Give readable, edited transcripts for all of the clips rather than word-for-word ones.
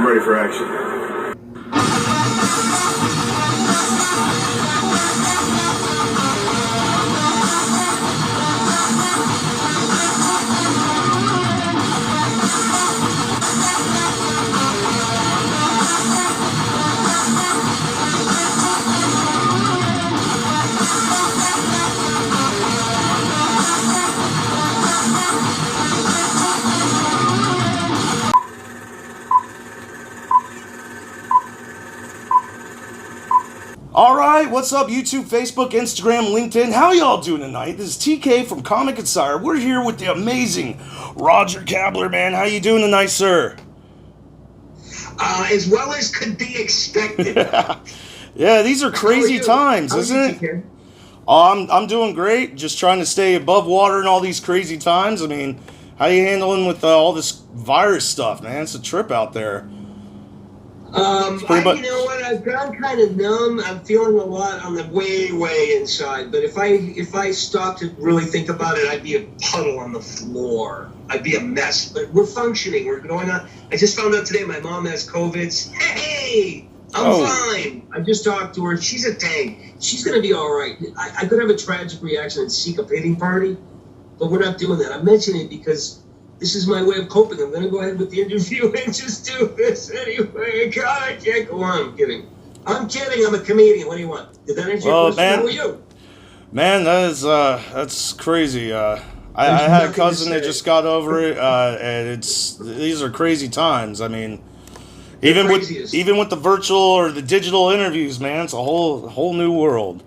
I'm ready for action. All right, what's up, YouTube, Facebook, Instagram, LinkedIn? How y'all doing tonight? This is TK from Comic Insider. We're here with the amazing Roger Kabler, man. How you doing tonight, sir? As well as could be expected. Yeah, these are crazy times, isn't it? I'm doing great. Just trying to stay above water in all these crazy times. I mean, how you handling with all this virus stuff, man? It's a trip out there. You know what? I've gone kind of numb. I'm feeling a lot on the way inside. But if I stopped to really think about it, I'd be a puddle on the floor. I'd be a mess. But we're functioning. We're going on. I just found out today my mom has COVID. Hey, I'm fine. I just talked to her. She's a tank. She's going to be all right. I could have a tragic reaction and seek a pity party, but we're not doing that. I'm mentioning it because this is my way of coping. I'm going to go ahead with the interview and just do this anyway. God, I can't go on. I'm kidding. I'm a comedian. What do you want? Did that answer your question? Who are you? Man, that's crazy. I had a cousin that just got over it, and these are crazy times. I mean, even with the virtual or the digital interviews, man, it's a whole new world.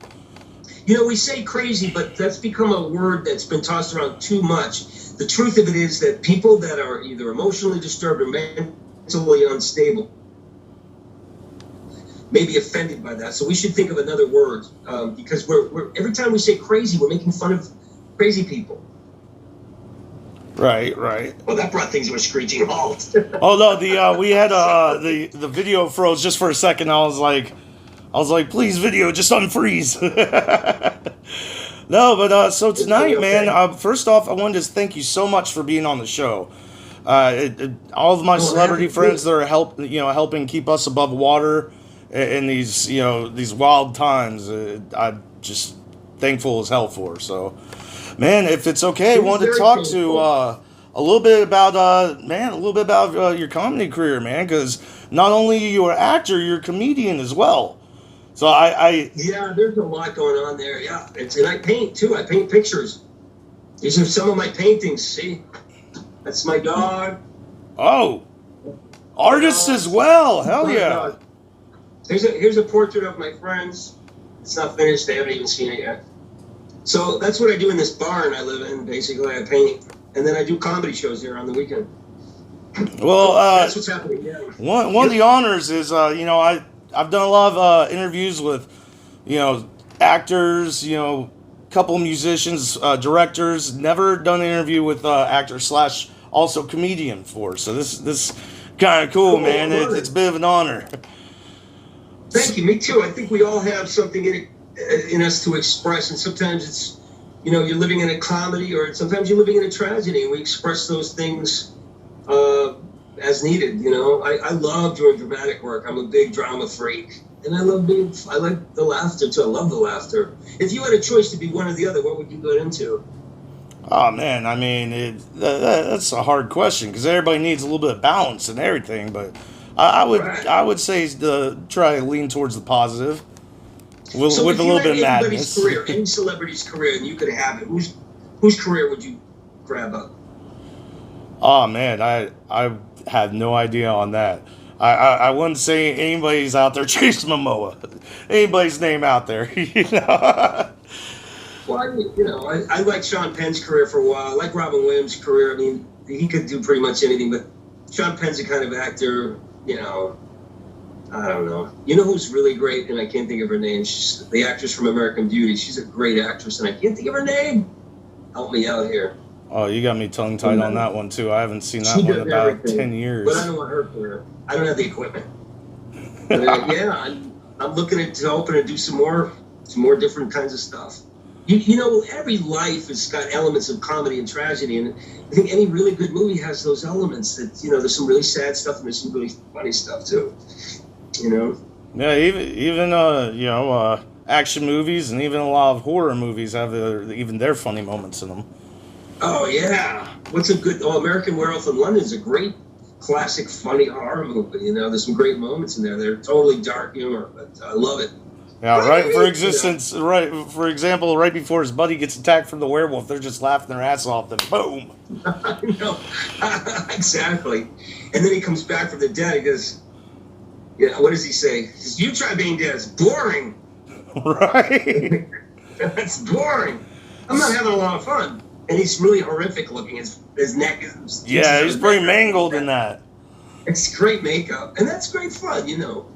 You know, we say crazy, but that's become a word that's been tossed around too much. The truth of it is that people that are either emotionally disturbed or mentally unstable may be offended by that. So we should think of another word, because we're every time we say crazy, we're making fun of crazy people. Right. Well, that brought things to a screeching halt. Oh no, we had the video froze just for a second. I was like, please, video, just unfreeze. No, but so tonight, man. First off, I wanted to thank you so much for being on the show. All of my celebrity friends that are helping keep us above water in these these wild times. I'm just thankful as hell for. So, man, if it's okay, I wanted to talk to a little bit about your comedy career, man. Because not only are you an actor, you're a comedian as well. So yeah, there's a lot going on there. Yeah, and I paint too. I paint pictures. These are some of my paintings. See, that's my dog. Oh, artists as well. Hell yeah. Here's a portrait of my friends. It's not finished. They haven't even seen it yet. So that's what I do in this barn I live in. Basically, I paint, and then I do comedy shows here on the weekend. Well, that's what's happening. Yeah. One of the honors is I've done a lot of interviews with, actors, couple musicians, directors. Never done an interview with actor / also comedian before. So this kind of cool, man. It's a bit of an honor. Thank you. Me too. I think we all have something in us to express, and sometimes it's, you're living in a comedy, or sometimes you're living in a tragedy, and we express those things as needed. I love doing dramatic work. I'm a big drama freak, and I like the laughter too. I love the laughter. If you had a choice to be one or the other, what would you go into? Oh man, I mean, that's a hard question because everybody needs a little bit of balance and everything. But I would say try to lean towards the positive with a little bit of madness. Any celebrity's career, and you could have it. Whose career would you grab up? Oh man, I have no idea on that. I wouldn't say anybody's out there Jason Momoa, anybody's name out there. Well, I like Sean Penn's career for a while. I like Robin Williams' career. I mean, he could do pretty much anything, but Sean Penn's the kind of actor, I don't know. You know who's really great, and I can't think of her name? She's the actress from American Beauty. She's a great actress, and I can't think of her name. Help me out here. Oh, you got me tongue-tied on that one, too. I haven't seen that one in about 10 years. But I don't want her career. I don't have the equipment. But, I'm looking to open and do some more different kinds of stuff. You know, every life has got elements of comedy and tragedy, and I think any really good movie has those elements. That, you know, there's some really sad stuff and there's some really funny stuff too. You know. Yeah, even action movies and even a lot of horror movies have even their funny moments in them. Oh yeah, what's a good? Oh, American Werewolf in London is a great classic funny horror movie. You know, there's some great moments in there. They're totally dark humor, but I love it. Yeah, right. Right. For example, right before his buddy gets attacked from the werewolf, they're just laughing their ass off. Then boom. No, exactly. And then he comes back from the dead. He goes, "Yeah, what does he say? He says, you try being dead. It's boring." Right. That's boring. I'm not having a lot of fun. And he's really horrific looking. His neck is. Yeah, he's pretty mangled in that. It's great makeup, and that's great fun, you know.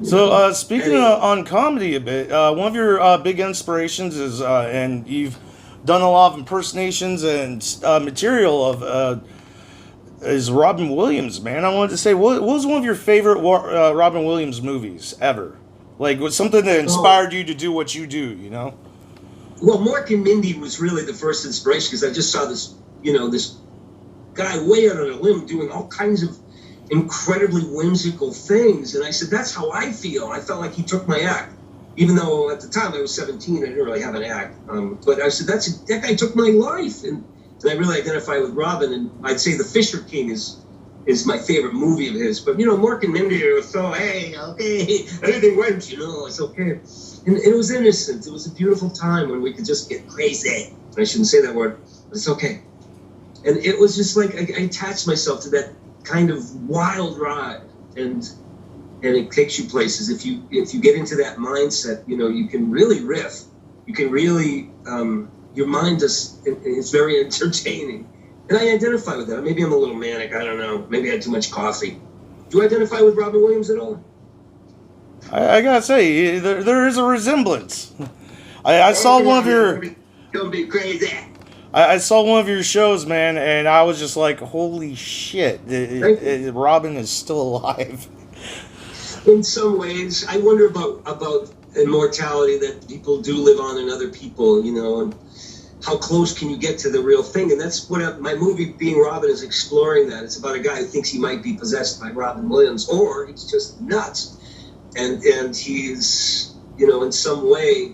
So, speaking on comedy a bit, one of your big inspirations is, and you've done a lot of impersonations and material of, is Robin Williams, man. I wanted to say, what was one of your favorite Robin Williams movies ever? Like, was something that inspired you to do what you do, you know? Well, Mork and Mindy was really the first inspiration, because I just saw this, you know, this guy way out on a limb doing all kinds of incredibly whimsical things, and I said, that's how I feel. I felt like he took my act, even though at the time I was 17, I didn't really have an act. But I said, that guy took my life, and I really identify with Robin. And I'd say The Fisher King is my favorite movie of his. But, you know, Mork and Mindy were so, hey, okay, anything went, you know, it's okay. And it was innocent. It was a beautiful time when we could just get crazy. I shouldn't say that word, but it's okay. And it was just like I attached myself to that kind of wild ride, and it takes you places. If you get into that mindset, you know, you can really riff. You can really your mind is very entertaining, and I identify with that. Maybe I'm a little manic. I don't know. Maybe I had too much coffee. Do you identify with Robin Williams at all? I gotta say, there is a resemblance. I saw one of your. Don't be crazy. I saw one of your shows, man, and I was just like, holy shit, Robin is still alive. In some ways, I wonder about immortality, that people do live on in other people, you know, and how close can you get to the real thing? And that's what my movie, Being Robin, is exploring that. It's about a guy who thinks he might be possessed by Robin Williams, or he's just nuts. And he's, you know, in some way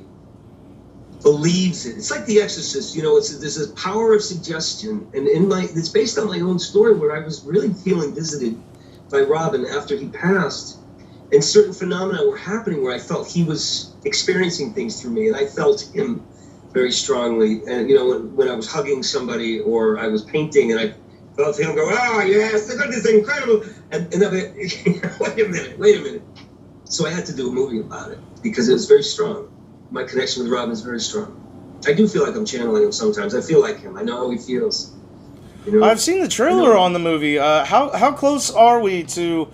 believes it. It's like The Exorcist, you know. There's a power of suggestion, and it's based on my own story, where I was really feeling visited by Robin after he passed, and certain phenomena were happening where I felt he was experiencing things through me, and I felt him very strongly. And, you know, when I was hugging somebody or I was painting, and I felt him go, "Oh yes, look at this incredible," and then wait a minute. So I had to do a movie about it because it was very strong. My connection with Robin is very strong. I do feel like I'm channeling him sometimes. I feel like him. I know how he feels. You know? I've seen the trailer on the movie. How close are we to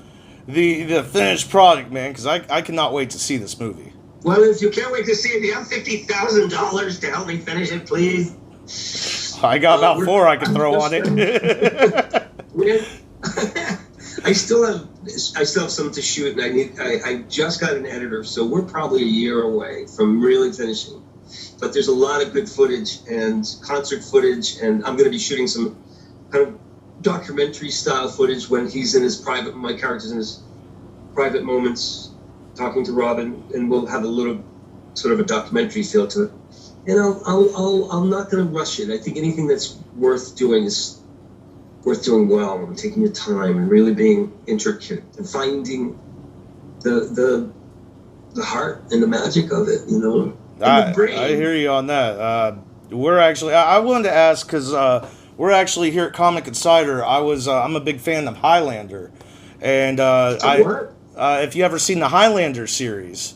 the finished product, man? Because I cannot wait to see this movie. Well, if you can't wait to see it, do you have $50,000 to help me finish it, please? I got about 4 I can throw on it. I still have something to shoot, and I just got an editor, so we're probably a year away from really finishing. But there's a lot of good footage and concert footage, and I'm going to be shooting some kind of documentary style footage when he's in my character's in his private moments talking to Robin, and we'll have a little sort of a documentary feel to it. And I'm not going to rush it. I think anything that's worth doing is worth doing well, and taking your time and really being intricate and finding the heart and the magic of it, you know. I hear you on that. We're actually, I wanted to ask, because we're actually here at Comic Insider. I'm a big fan of Highlander, and if you ever seen the Highlander series.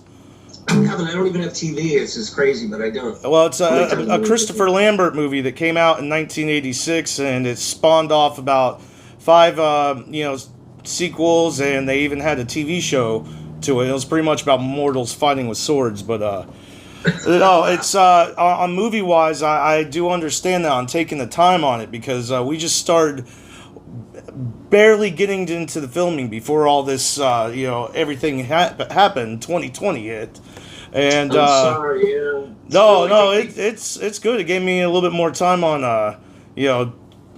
I haven't. I don't even have TV. It's just crazy, but I don't. Well, it's a Christopher Lambert movie that came out in 1986, and it spawned off about 5, sequels, and they even had a TV show to it. It was pretty much about mortals fighting with swords, but no, it's on movie wise. I do understand that on taking the time on it, because we just started barely getting into the filming before all this, everything happened. 2020 hit. And I'm sorry. Yeah. no, it's good. It gave me a little bit more time on you know,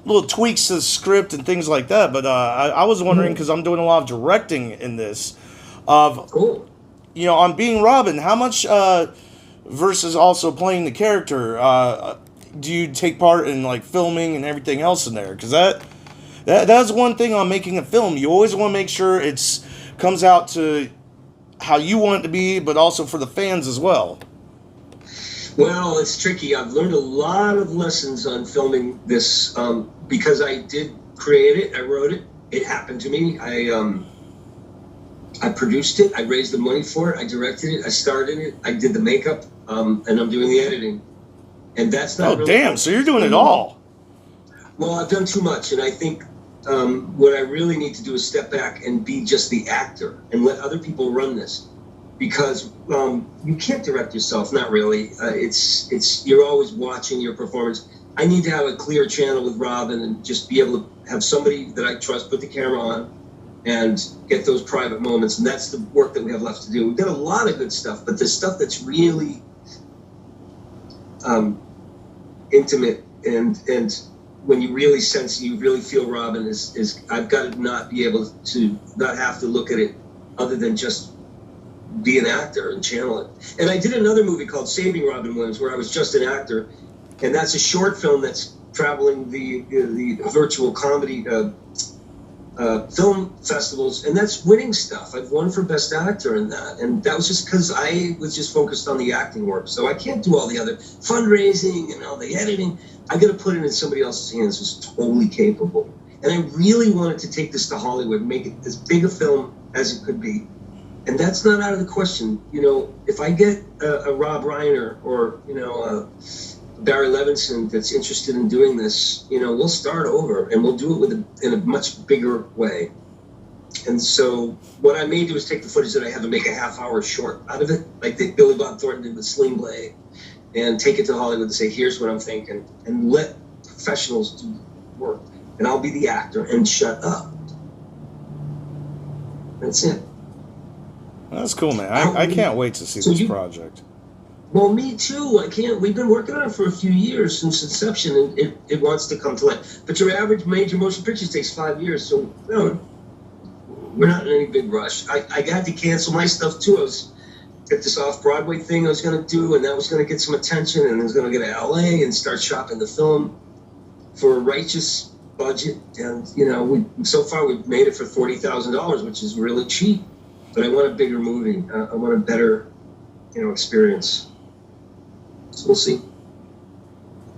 little tweaks to the script and things like that. But I was wondering because I'm doing a lot of directing in this, of Cool. on being Robin, how much versus also playing the character do you take part in like filming and everything else in there? Because that's one thing on making a film. You always want to make sure it's comes out to how you want it to be, but also for the fans as well. Well, it's tricky. I've learned a lot of lessons on filming this because I did create it. I wrote it. It happened to me. I produced it. I raised the money for it. I directed it. I starred in it. I did the makeup, and I'm doing the editing. And that's not. Oh, really damn! So you're doing it all. Well, I've done too much, and I think what I really need to do is step back and be just the actor and let other people run this, because you can't direct yourself. Not really. It's you're always watching your performance. I need to have a clear channel with Robin and just be able to have somebody that I trust put the camera on and get those private moments. And that's the work that we have left to do. We've done a lot of good stuff, but the stuff that's really intimate and when you really sense, you really feel Robin is I've got to not be able to not have to look at it other than just be an actor and channel it. And I did another movie called Saving Robin Williams where I was just an actor, and that's a short film that's traveling the virtual comedy film festivals, and that's winning stuff. I've won for Best Actor in that, and that was just because I was just focused on the acting work. So I can't do all the other fundraising and all the editing. I got to put it in somebody else's hands who's totally capable. And I really wanted to take this to Hollywood, make it as big a film as it could be. And that's not out of the question. If I get a Rob Reiner or, Barry Levinson that's interested in doing this, we'll start over and we'll do it in a much bigger way. And so what I may do is take the footage that I have and make a half-hour short out of it, like Billy Bob Thornton did with Sling Blade, and take it to Hollywood and say, here's what I'm thinking, and let professionals do the work. And I'll be the actor and shut up. That's it. That's cool, man. I can't wait to see this project. Well, me too. I can't. We've been working on it for a few years since inception, and it wants to come to life. But your average major motion picture takes 5 years, so we're not in any big rush. I had to cancel my stuff too. I was get this off-Broadway thing I was going to do, and that was going to get some attention, and I was going to get to L.A. and start shopping the film for a righteous budget. And so far we've made it for $40,000, which is really cheap. But I want a bigger movie. I want a better, experience. So we'll see.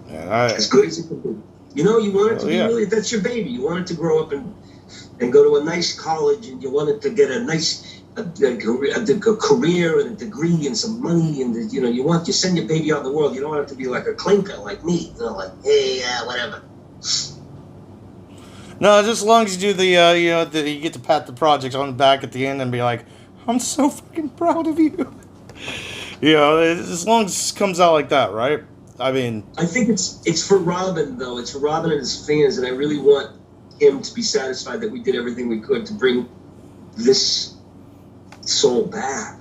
Yeah, as good as it can be. You want it to be really, that's your baby. You want it to grow up and go to a nice college, and you want it to get a nice a career and a degree and some money, and you send your baby out in the world. You don't want it to be like a clinker like me. Like, hey, whatever. No, just as long as you do you get to pat the project on the back at the end and be like, I'm so fucking proud of you. As long as it comes out like that, right? I mean, I think it's for Robin, though. It's for Robin and his fans, and I really want him to be satisfied that we did everything we could to bring this soul back.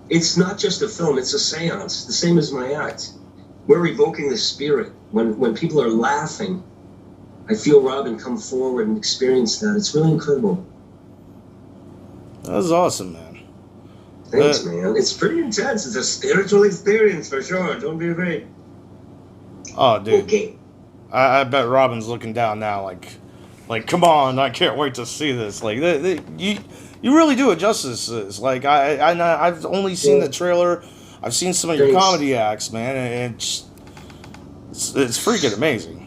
It's not just a film, it's a seance, the same as my act. We're evoking the spirit. When people are laughing, I feel Robin come forward and experience that. It's really incredible. That was awesome, man. Thanks, man. It's pretty intense. It's a spiritual experience for sure. Don't be afraid. Oh, dude. Okay. I bet Robin's looking down now like, come on, I can't wait to see this. Like, you really do it justice. Like, I've only seen the trailer. I've seen some of your comedy acts, man, and it's freaking amazing.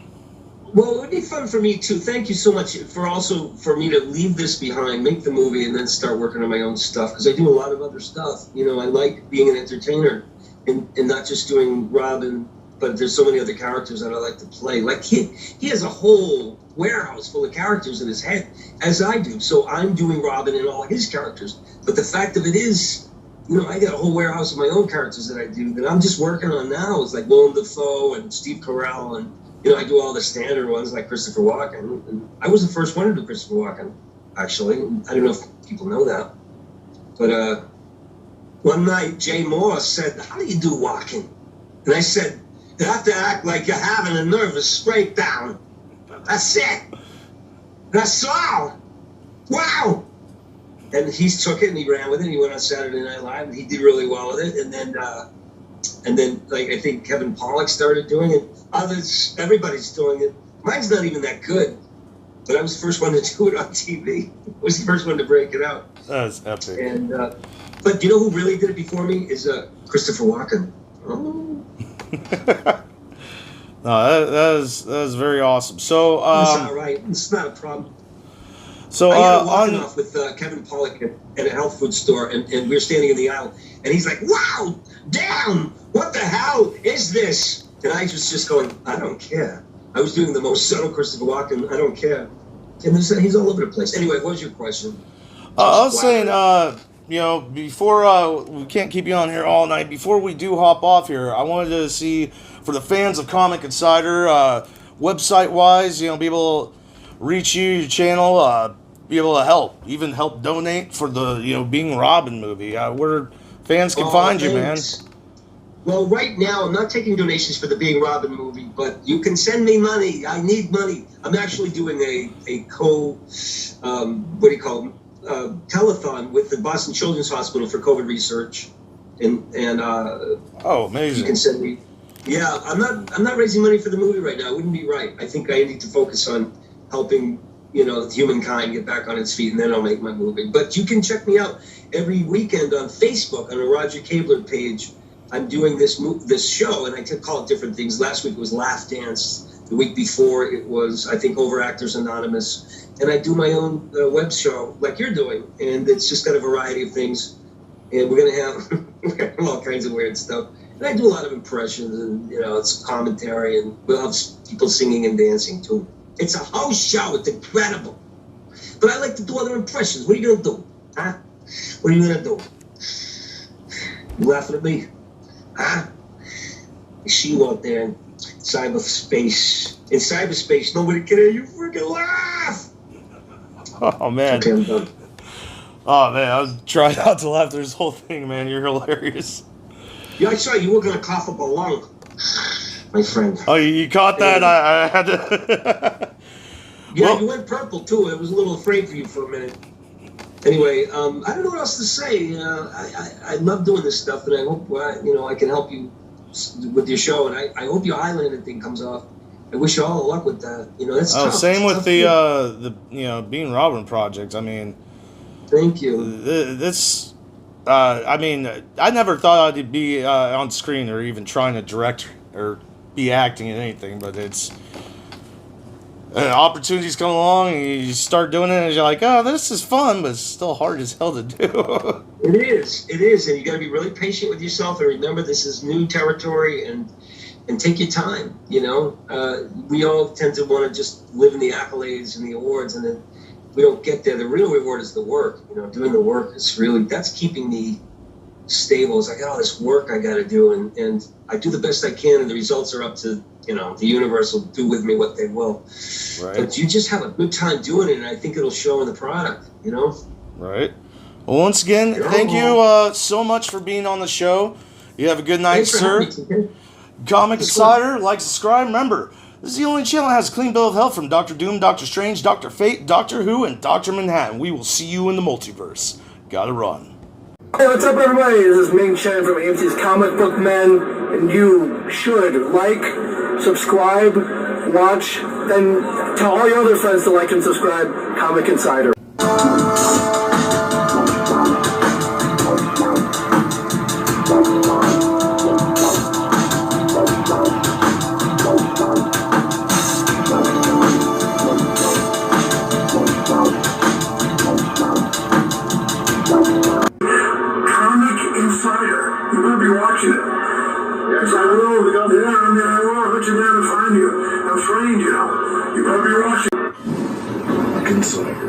Well, it would be fun for me, too. Thank you so much for me to leave this behind, make the movie, and then start working on my own stuff, because I do a lot of other stuff. I like being an entertainer and not just doing Robin, but there's so many other characters that I like to play. Like, he has a whole warehouse full of characters in his head, as I do. So I'm doing Robin and all his characters. But the fact of it is, I got a whole warehouse of my own characters that I do that I'm just working on now. It's like Willem Dafoe and Steve Carell, and I do all the standard ones like Christopher Walken. And I was the first one to do Christopher Walken, actually. I don't know if people know that. But One night, Jay Moore said, "How do you do walking?" And I said, "You have to act like you're having a nervous breakdown. That's it. That's all. Wow." And he took it and he ran with it. He went on Saturday Night Live and he did really well with it. And then like I think Kevin Pollak started doing it. Everybody's doing it. Mine's not even that good, but I was the first one to do it on TV. I was the first one to break it out. That's epic. And but you know who really did it before me is Christopher Walken. Oh. No, that is very awesome. So That's all right. It's not a problem. So I had a walking off with Kevin Pollak at a health food store, and we were standing in the aisle, and he's like, "Wow, damn, what the hell is this?" And I was just going, "I don't care." I was doing the most subtle Christopher Walken, "I don't care." And he's all over the place. Anyway, what was your question? I was saying, before we can't keep you on here all night. Before we do hop off here, I wanted to see for the fans of Comic Insider, website-wise, be able to reach you, your channel, be able to even help donate for the Being Robin movie. Where fans can find you, man. Well, right now I'm not taking donations for the Being Robin movie, but you can send me money. I need money. I'm actually doing a telethon with the Boston Children's Hospital for COVID research, and oh, amazing. You can send me. Yeah, I'm not raising money for the movie right now. It wouldn't be right. I think I need to focus on helping humankind get back on its feet, and then I'll make my movie. But you can check me out every weekend on Facebook on a Roger Kabler page. I'm doing this show, and I call it different things. Last week was Laugh Dance. The week before it was, I think, Overactors Anonymous. And I do my own web show like you're doing, and it's just got a variety of things. And we're gonna have all kinds of weird stuff. And I do a lot of impressions, and it's commentary, and we'll have people singing and dancing too. It's a house show. It's incredible. But I like to do other impressions. What are you gonna do? Huh? What are you gonna do? You laughing at me? Huh? I see you out there in cyberspace. In cyberspace, nobody can hear you freaking laugh. Oh, man. Okay, I'm done. Oh, man, I was trying not to laugh through this whole thing, man. You're hilarious. Yeah, I saw you were going to cough up a lung, my friend. Oh, you caught that? Yeah. I had to... Yeah, well, you went purple, too. I was a little afraid for you for a minute. Anyway, I don't know what else to say. I love doing this stuff, and I hope I can help you with your show, and I hope your Highlander thing comes off. I wish you all the luck with that. That's tough. Same with the Being Robin project. I mean, thank you. This, I never thought I'd be on screen or even trying to direct or be acting in anything, but it's. Opportunities come along and you start doing it and you're like, oh, this is fun, but it's still hard as hell to do. It is, and you got to be really patient with yourself and remember this is new territory and take your time. We all tend to want to just live in the accolades and the awards, and then we don't get there. The real reward is the work. Doing the work is that's keeping me stable. It's like, I got all this work I got to do, and I do the best I can, and the results are up to. The universe will do with me what they will. Right. But you just have a good time doing it, and I think it'll show in the product, Right. Well, once again, thank you so much for being on the show. You have a good night, sir. Comic Insider, like, subscribe. Remember, this is the only channel that has a clean bill of health from Dr. Doom, Dr. Strange, Dr. Fate, Doctor Who, and Dr. Manhattan. We will see you in the multiverse. Gotta run. Hey, what's up, everybody? This is Ming Chen from AMC's Comic Book Men, and you should like, subscribe, watch, and tell all your other friends to like and subscribe Comic Insider. You better be watching it. Yes, I will. I will. I'll let you down and find you. I'm trained, You better be watching. Consider.